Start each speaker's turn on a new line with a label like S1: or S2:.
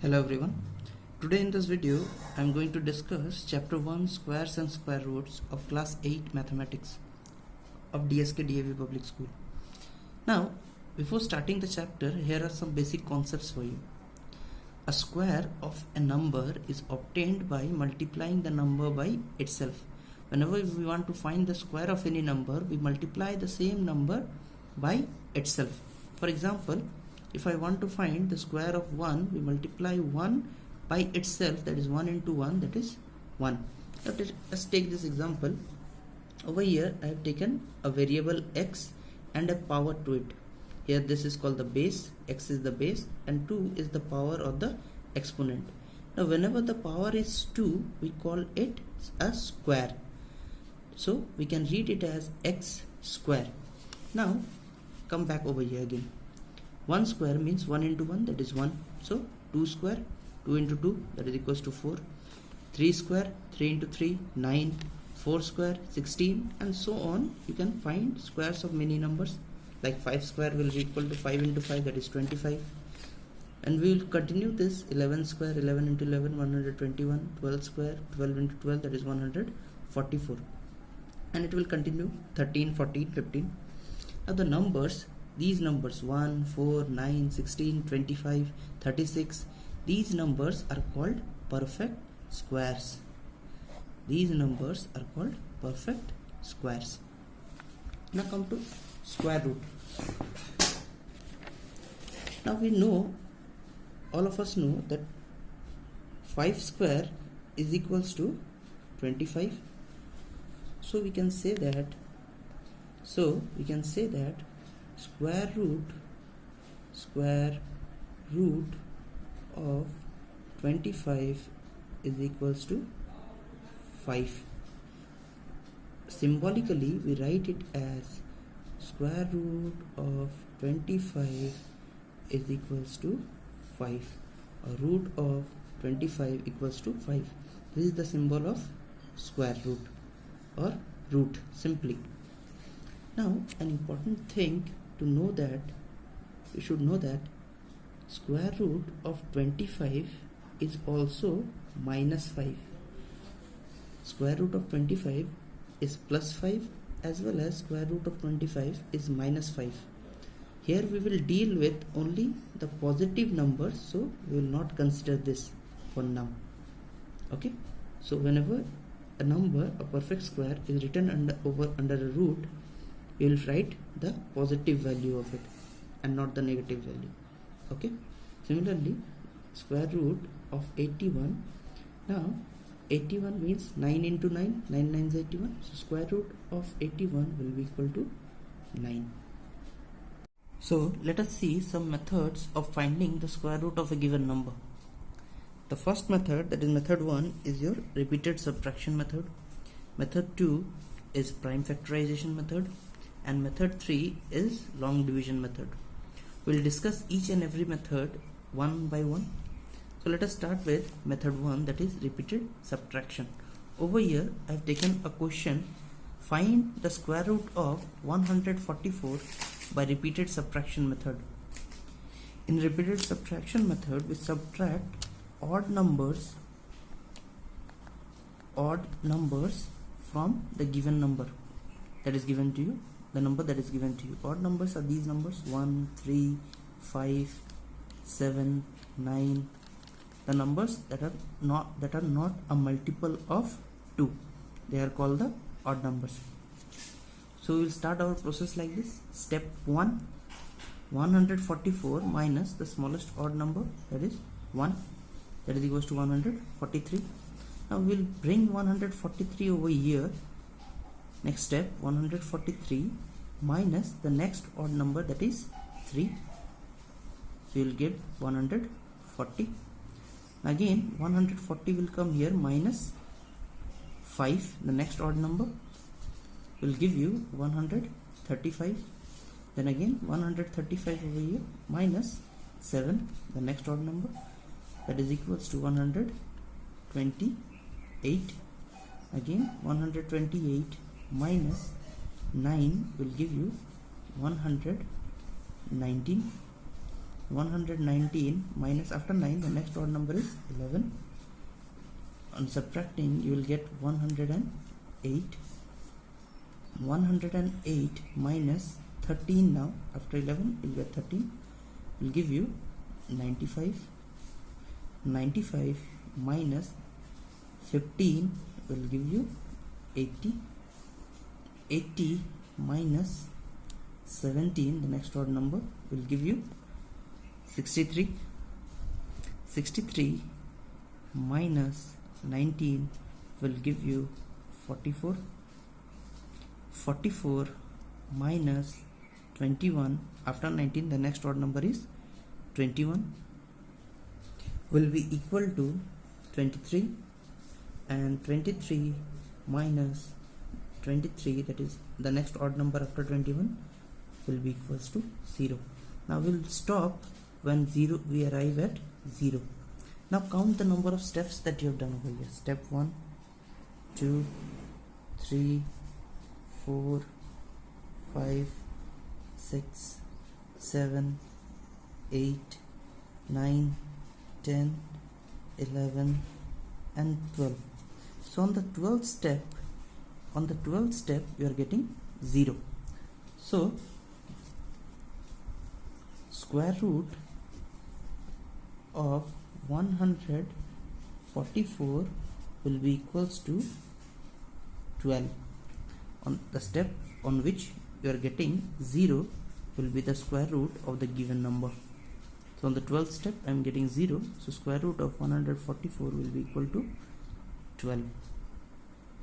S1: Hello everyone. Today in this video I am going to discuss chapter 1 squares and square roots of class 8 mathematics of DSK DAV public school. Now before starting the chapter, here are some basic concepts for you. A square of a number is obtained by multiplying the number by itself. Whenever we want to find the square of any number, we multiply the same number by itself. For example, if I want to find the square of 1, we multiply 1 by itself, that is 1 into 1, that is 1. Let's take this example. Over here I have taken a variable x and a power to it. Here this is called the base, x is the base and 2 is the power of the exponent. Now whenever the power is 2, we call it a square. So we can read it as x square. Now come back over here again. 1 square means 1 into 1, that is 1. So 2 square, 2 into 2, that is equals to 4. 3 square, 3 into 3, 9. 4 square, 16, and so on. You can find squares of many numbers. Like 5 square will be equal to 5 into 5, that is 25. And we will continue this. 11 square, 11 into 11, 121. 12 square, 12 into 12, that is 144. And it will continue 13, 14, 15. Now the numbers, these numbers 1, 4, 9, 16, 25, 36, these numbers are called perfect squares. These numbers are called perfect squares. Now come to square root. Now we know, all of us know that 5 square is equals to 25. So we can say that square root of 25 is equals to 5. Symbolically we write it as square root of 25 is equals to 5, or root of 25 equals to 5. This is the symbol of square root or root simply. Now an important thing to know, that you should know that square root of 25 is also minus 5. Square root of 25 is plus 5 as well as square root of 25 is minus 5. Here we will deal with only the positive numbers, so we will not consider this for now. Okay, so whenever a number, a perfect square, is written under a root, we will write the positive value of it and not the negative value. Okay, similarly square root of 81. Now 81 means 9 into 9, 9 9 is 81. So square root of 81 will be equal to 9. So let us see some methods of finding the square root of a given number. The first method, that is method 1, is your repeated subtraction method. Method 2 is prime factorization method, and method 3 is long division method. We will discuss each and every method one by one. So let us start with method 1, that is repeated subtraction. Over here I have taken a question: find the square root of 144 by repeated subtraction method. In repeated subtraction method, we subtract odd numbers from the given number that is given to you, the number that is given to you. Odd numbers are these numbers: 1, 3, 5, 7, 9. The numbers that are not a multiple of 2, they are called the odd numbers. So we will start our process like this. Step 1, 144 minus the smallest odd number, that is 1, that is equals to 143. Now we will bring 143 over here. Next step, 143 minus the next odd number, that is 3. So you will get 140. Again 140 will come here, minus 5, the next odd number, will give you 135. Then again 135 over here, minus 7, the next odd number, that is equals to 128. Again 128 minus 9 will give you 119. 119 minus, after 9 the next odd number is 11. On subtracting you will get 108. 108 minus 13, now after 11 you will get 13, will give you 95. 95 minus 15 will give you 80. 80 minus 17, the next odd number, will give you 63. 63 minus 19 will give you 44. 44 minus 21, after 19 the next odd number is 21, will be equal to 23. And 23 minus 23, that is the next odd number after 21, will be equals to 0. Now we will stop when we arrive at 0. Now count the number of steps that you have done over here. Step 1, 2, 3, 4, 5, 6, 7, 8, 9, 10, 11 and 12. So on the 12th step you are getting 0. So square root of 144 will be equals to 12. On the step on which you are getting 0 will be the square root of the given number. So on the 12th step I am getting 0, so square root of 144 will be equal to 12.